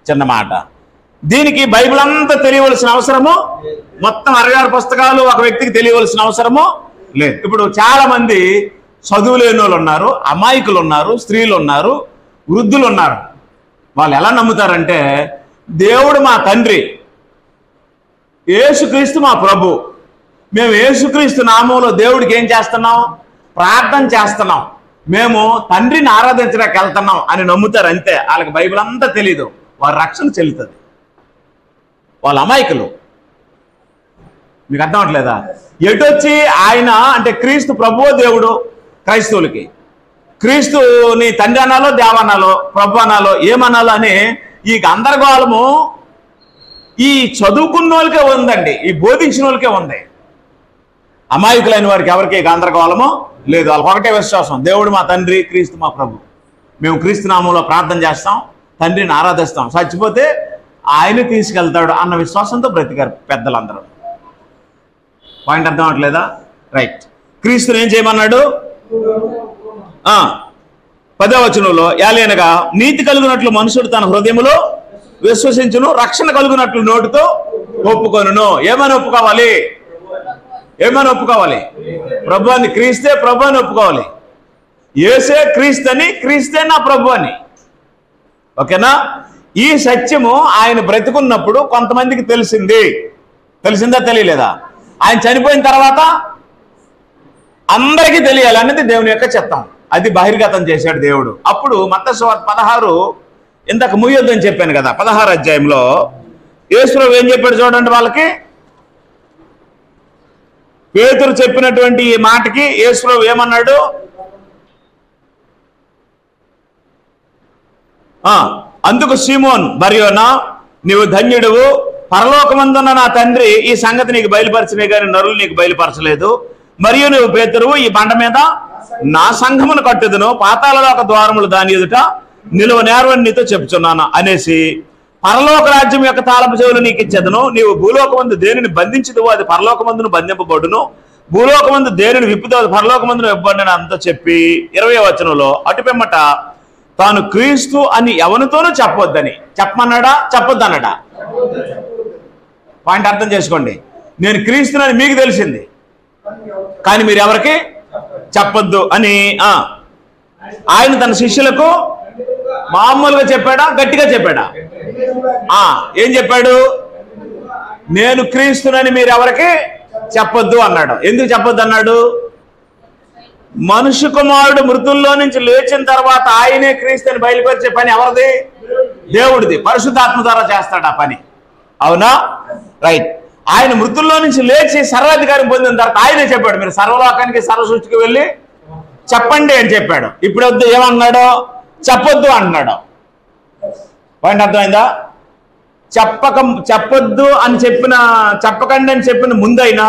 చిన్న మాట. దీనికి బైబిల్ అంతా తెలియవలసిన అవసరము, మొత్తం 66 పుస్తకాలు ఒక వ్యక్తికి తెలియవలసిన అవసరము లేదు. ఇప్పుడు చాలా మంది చదువు లేని వాళ్ళు ఉన్నారు, అమాయకులు ఉన్నారు, స్త్రీలు ఉన్నారు, వృద్ధులు ఉన్నారు. వాళ్ళు ఎలా నమ్ముతారంటే దేవుడు మా తండ్రి, యేసుక్రీస్తు మా ప్రభు, మేము యేసుక్రీస్తు నామంలో దేవుడికి ఏం చేస్తున్నాం? ప్రార్థన చేస్తున్నాం, మేము తండ్రిని ఆరాధించడానికి వెళ్తున్నాం అని నమ్ముతారు. అంతే. వాళ్ళకి బైబిల్ అంతా తెలీదు, వారి రక్షణ చెల్లుతుంది. వాళ్ళ అమాయకులు. మీకు అర్థం అవట్లేదా? ఎటొచ్చి ఆయన అంటే క్రీస్తు ప్రభువో దేవుడు క్రైస్తవులకి, క్రీస్తుని తండ్రి అనాలో దేవనాలో ప్రభు అనాలో ఏమనాలో అని ఈ గందరగోళము ఈ చదువుకున్న వాళ్ళకే ఉందండి, ఈ బోధించిన వాళ్ళకే ఉంది. అమాయకులైన వారికి ఎవరికి గందరగోళము లేదు. వాళ్ళకి ఒకటే విశ్వాసం, దేవుడు మా తండ్రి, క్రీస్తు మా ప్రభు, మేము క్రీస్తు నామంలో ప్రార్థన చేస్తాం, తండ్రిని ఆరాధిస్తాం, చచ్చిపోతే ఆయన తీసుకెళ్తాడు అన్న విశ్వాసంతో బ్రతికారు పెద్దలందరూ. పాయింట్ అర్థం అవట్లేదా? రైట్. క్రీస్తుని ఏం చేయమన్నాడు? 10వ వచనంలో ఏలైనగా నీతి కలుగునట్లు మనుషుడు తన హృదయములో విశ్వసించును, రక్షణ కలుగునట్లు నోటితో ఒప్పుకొనును. ఏమని ఒప్పుకోవాలి? ఏమని ఒప్పుకోవాలి? ప్రభు అని. క్రీస్తే ప్రభు అని ఒప్పుకోవాలి. యేసే క్రీస్తని, క్రీస్తే నా ప్రభు అని. ఓకేనా? ఈ సత్యము ఆయన బ్రతికున్నప్పుడు కొంతమందికి తెలిసింది. తెలిసిందా తెలియలేదా? ఆయన చనిపోయిన తర్వాత అందరికీ తెలియాలి అన్నది దేవుని యొక్క చిత్తం. అది బహిర్గతం చేశాడు దేవుడు. అప్పుడు మత్తయి సువార్త 16 ఇంతకు ముయ్యొద్దని చెప్పాను కదా, 16వ అధ్యాయంలో యేసు ఏం చెప్పాడు చూడండి. వాళ్ళకి పేతురు చెప్పినటువంటి ఈ మాటకి యేసు ఏమన్నాడు? అందుకు సీమోన్ బర్యోనా, నీవు ధన్యుడువు, పరలోకమందున్న నా తండ్రి ఈ సంగతి నీకు బయలుపరచలే కానీ నరులు నీకు బయలుపరచలేదు. మరియు నువ్వు పేతురువు, ఈ బండ మీద నా సంఘమును కట్టుదును, పాతాళలోక ద్వారములు దాని ఎదుట నిలువ నేర్వని నీతో చెప్పుచున్నాను అనేసి పరలోక రాజ్యం యొక్క తాళపు చెవులు నీకు ఇచ్చేదను. నీవు భూలోకమందు దేనిని బంధించదువో అది పరలోకమందును బంధింపబడును, భూలోకమందు దేనిని విప్పుదో అది పరలోకమందును విప్పబడిన అంతా చెప్పి 20వ వచనంలో అటు పిమ్మట తాను క్రీస్తు అని ఎవరితోనూ చెప్పొద్దని చెప్పమన్నాడా? చెప్పొద్దన్నాడా? పాయింట్ అర్థం చేసుకోండి. నేను క్రీస్తునని మీకు తెలిసింది, కానీ మీరు ఎవరికి చెప్పొద్దు అని ఆయన తన శిష్యులకు మామూలుగా చెప్పాడా? గట్టిగా చెప్పాడా? ఏం చెప్పాడు? నేను క్రీస్తునని మీరు ఎవరికి చెప్పొద్దు అన్నాడు. ఎందుకు చెప్పొద్దు అన్నాడు? మనుష్య కుమారుడు మృతుల్లో నుంచి లేచిన తర్వాత ఆయనే క్రీస్తుని బయలుపరిచే పని ఎవరిది? దేవుడిది. పరిశుద్ధాత్మ ద్వారా చేస్తాడు ఆ పని. అవునా? రైట్. ఆయన మృతుల్లో నుంచి లేచి సర్వాధికారం పొందిన తర్వాత ఆయనే చెప్పాడు, మీరు సర్వలోకానికి సర్వసృష్టికి వెళ్ళి చెప్పండి అని చెప్పాడు. ఇప్పుడు వద్దు ఏమన్నాడు? చెప్పొద్దు అంటున్నాడు. పాయింట్ అర్థమైందా? చెప్పొద్దు అని చెప్పకండి అని చెప్పిన ముందైనా,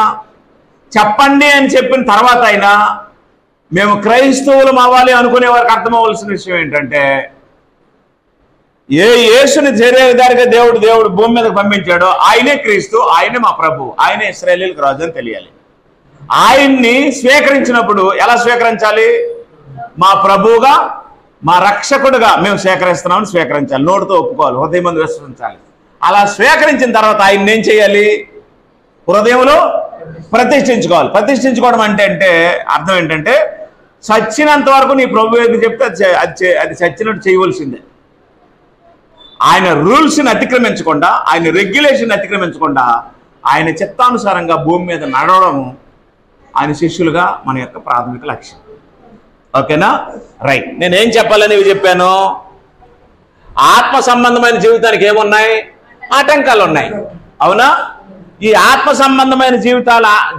చెప్పండి అని చెప్పిన తర్వాత అయినా మేము క్రైస్తవులం అవ్వాలి అనుకునే వారికి అర్థమవలసిన విషయం ఏంటంటే, ఏ యేసుని చేరేదారిగా దేవుడు భూమి మీదకి పంపించాడో ఆయనే క్రీస్తు, ఆయనే మా ప్రభు, ఆయనే ఇశ్రాయేలీయులకు రాజు అని తెలియాలి. ఆయన్ని స్వీకరించినప్పుడు ఎలా స్వీకరించాలి? మా ప్రభువుగా, మా రక్షకుడుగా మేము స్వీకరిస్తున్నామని స్వీకరించాలి. నోటితో ఒప్పుకోవాలి, హృదయం మందు విశ్వసించాలి. అలా స్వీకరించిన తర్వాత ఆయన్ని ఏం చేయాలి? హృదయంలో ప్రతిష్ఠించుకోవాలి. ప్రతిష్ఠించుకోవడం అంటే అర్థం ఏంటంటే, చచ్చినంత వరకు నీ ప్రభు ఏది చెప్తే అది చచ్చినట్టు చేయవలసిందే. ఆయన రూల్స్ని అతిక్రమించకుండా, ఆయన రెగ్యులేషన్ అతిక్రమించకుండా ఆయన చిత్తానుసారంగా భూమి మీద నడవడం ఆయన శిష్యులుగా మన యొక్క ప్రాథమిక లక్ష్యం. ఓకేనా? రైట్. నేనేం చెప్పాలని చెప్పాను? ఆత్మ సంబంధమైన జీవితానికి ఏమున్నాయి? ఆటంకాలు ఉన్నాయి. అవునా? ఈ ఆత్మ సంబంధమైన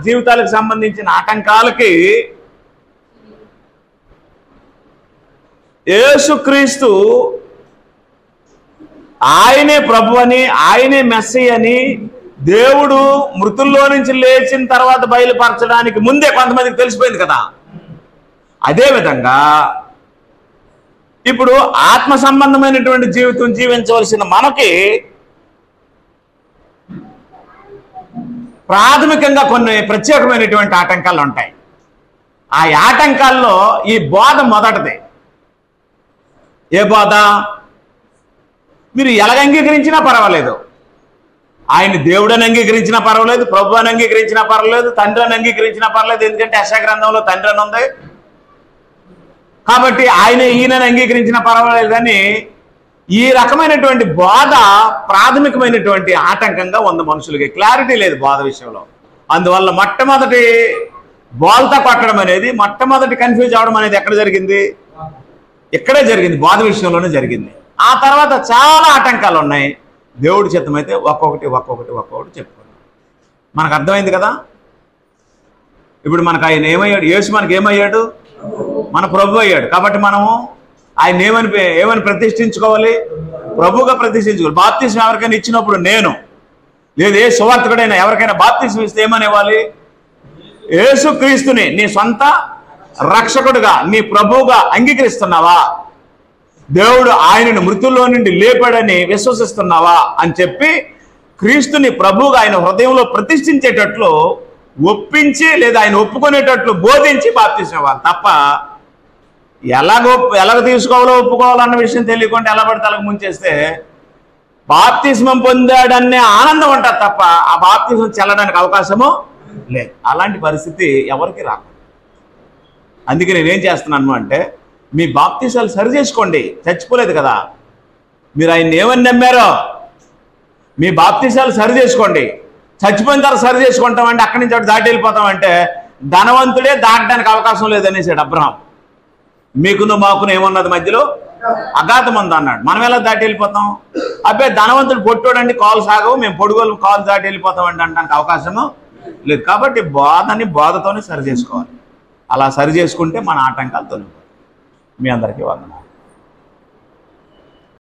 జీవితాలకు సంబంధించిన ఆటంకాలకి యేసుక్రీస్తు ఆయనే ప్రభు అని, ఆయనే మెస్సీ అని దేవుడు మృతుల్లో నుంచి లేచిన తర్వాత బయలుపరచడానికి ముందే కొంతమందికి తెలిసిపోయింది కదా. అదేవిధంగా ఇప్పుడు ఆత్మ సంబంధమైనటువంటి జీవితం జీవించవలసిన మనకి ప్రాథమికంగా కొన్ని ప్రత్యేకమైనటువంటి ఆటంకాలు ఉంటాయి. ఆ ఆటంకాల్లో ఈ బోధ మొదటిది. ఏ బోధ? మీరు ఎలాగ అంగీకరించినా పర్వాలేదు, ఆయన దేవుడని అంగీకరించినా పర్వాలేదు, ప్రభు అని అంగీకరించినా పర్వాలేదు, తండ్రి అని అంగీకరించినా పర్వాలేదు. ఎందుకంటే యెషయా గ్రంథంలో తండ్రి అని ఉంది కాబట్టి ఆయన ఈయనని అంగీకరించినా పర్వాలేదు. కానీ ఈ రకమైనటువంటి బోధ ప్రాథమికమైనటువంటి ఆటంకంగా ఉంది మనుషులకి. క్లారిటీ లేదు బోధ విషయంలో. అందువల్ల మొట్టమొదటి బోల్తా కొట్టడం అనేది, మొట్టమొదటి కన్ఫ్యూజ్ అవడం అనేది ఎక్కడ జరిగింది? ఇక్కడే జరిగింది, బోధ విషయంలోనే జరిగింది. ఆ తర్వాత చాలా ఆటంకాలు ఉన్నాయి. దేవుడి చిత్తమైతే ఒక్కొక్కటి చెప్పుకున్నాం. మనకు అర్థమైంది కదా. ఇప్పుడు మనకు ఆయన ఏమయ్యాడు? యేసు మనకి ఏమయ్యాడు? మన ప్రభు అయ్యాడు. కాబట్టి మనము ఆయన ఏమని ప్రతిష్ఠించుకోవాలి? ప్రభుగా ప్రతిష్ఠించుకోవాలి. బాప్తిస్మం ఎవరికైనా ఇచ్చినప్పుడు నేను లేదు, ఏ సువార్తికుడైనా ఎవరికైనా బాప్తిస్మం ఇస్తే ఏమనేవాలి? యేసుక్రీస్తుని నీ సొంత రక్షకుడుగా, నీ ప్రభువుగా అంగీకరిస్తున్నావా? దేవుడు ఆయనను మృతుల్లో నుండి లేపాడని విశ్వసిస్తున్నావా అని చెప్పి క్రీస్తుని ప్రభువుగా ఆయన హృదయంలో ప్రతిష్ఠించేటట్లు ఒప్పించి, లేదా ఆయన ఒప్పుకునేటట్లు బోధించి బాప్తిస్మం ఇవ్వాలి. తప్ప ఎలాగ తీసుకోవాలో ఒప్పుకోవాలన్న విషయం తెలియకుండా ఎలా పడితే అలాగ ముంచేస్తే బాప్తిస్మం పొందాడనే ఆనందం ఉంటుంది తప్ప ఆ బాప్తిస్మం చెల్లడానికి అవకాశము లేదు. అలాంటి పరిస్థితి ఎవరికి రాదు. అందుకే నేనేం చేస్తున్నాను అంటే, మీ బాప్తిసాలు సరి చేసుకోండి. చచ్చిపోలేదు కదా, మీరు ఆయన ఏమని నమ్మారో మీ బాప్తిసాలు సరి చేసుకోండి. చచ్చిపోయిన తర్వాత సరి చేసుకుంటామంటే అక్కడి నుంచి అటు దాటి వెళ్ళిపోతామంటే ధనవంతుడే దాటడానికి అవకాశం లేదనేసాడు అబ్రహాం. మీకును మాకును ఏమన్నది మధ్యలో అగాధం ఉంది అన్నాడు. మనం ఎలా దాటి వెళ్ళిపోతాం? అబ్బాయి ధనవంతుడు పొట్టోడండి, కాలు సాగవు, మేము పొడుగోలు కాలు దాటి వెళ్ళిపోతామండి అనడానికి అవకాశము లేదు. కాబట్టి బోధతోనే సరి చేసుకోవాలి. అలా సరి చేసుకుంటే మన ఆటంకాలు తొలగిపోతాయి. మీ అందరికీ వందనాలు.